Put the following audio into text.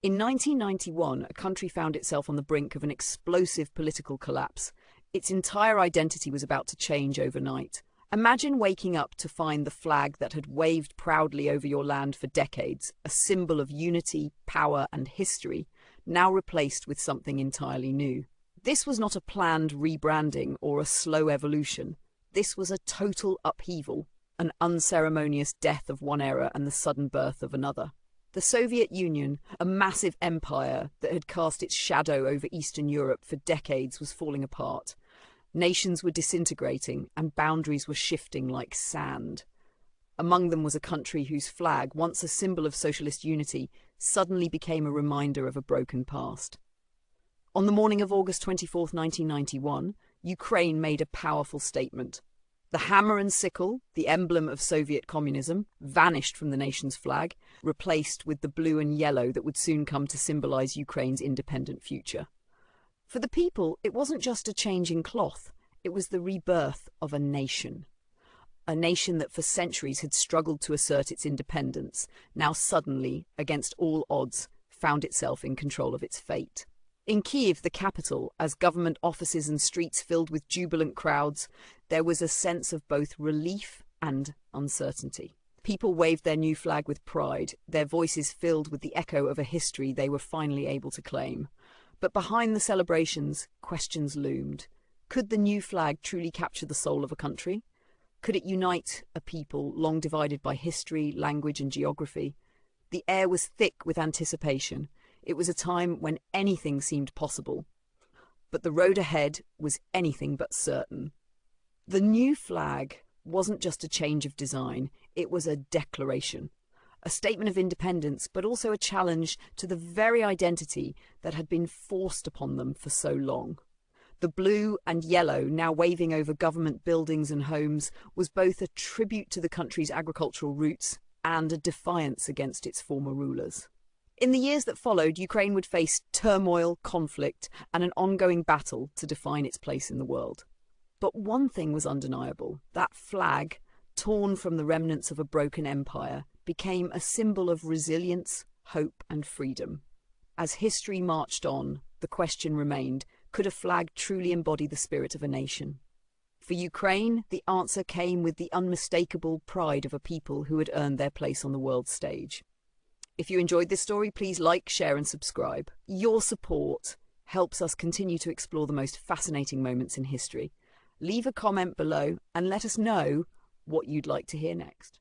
In 1991, a country found itself on the brink of an explosive political collapse. Its entire identity was about to change overnight. Imagine waking up to find the flag that had waved proudly over your land for decades, a symbol of unity, power, and history, now replaced with something entirely new. This was not a planned rebranding or a slow evolution. This was a total upheaval, an unceremonious death of one era and the sudden birth of another. The Soviet Union, a massive empire that had cast its shadow over Eastern Europe for decades, was falling apart. Nations were disintegrating and boundaries were shifting like sand. Among them was a country whose flag, once a symbol of socialist unity, suddenly became a reminder of a broken past. On the morning of August 24, 1991, Ukraine made a powerful statement. The hammer and sickle, the emblem of Soviet communism, vanished from the nation's flag, replaced with the blue and yellow that would soon come to symbolize Ukraine's independent future. For the people, it wasn't just a change in cloth, it was the rebirth of a nation. A nation that for centuries had struggled to assert its independence, now suddenly, against all odds, found itself in control of its fate. In Kyiv, the capital, as government offices and streets filled with jubilant crowds, there was a sense of both relief and uncertainty. People waved their new flag with pride, their voices filled with the echo of a history they were finally able to claim. But behind the celebrations, questions loomed. Could the new flag truly capture the soul of a country? Could it unite a people long divided by history, language, and geography? The air was thick with anticipation. It was a time when anything seemed possible. But the road ahead was anything but certain. The new flag wasn't just a change of design, it was a declaration. A statement of independence, but also a challenge to the very identity that had been forced upon them for so long. The blue and yellow, now waving over government buildings and homes, was both a tribute to the country's agricultural roots and a defiance against its former rulers. In the years that followed, Ukraine would face turmoil, conflict, and an ongoing battle to define its place in the world. But one thing was undeniable: that flag, torn from the remnants of a broken empire, became a symbol of resilience, hope, and freedom. As history marched on, the question remained, could a flag truly embody the spirit of a nation? For Ukraine, the answer came with the unmistakable pride of a people who had earned their place on the world stage. If you enjoyed this story, please like, share, and subscribe. Your support helps us continue to explore the most fascinating moments in history. Leave a comment below and let us know what you'd like to hear next.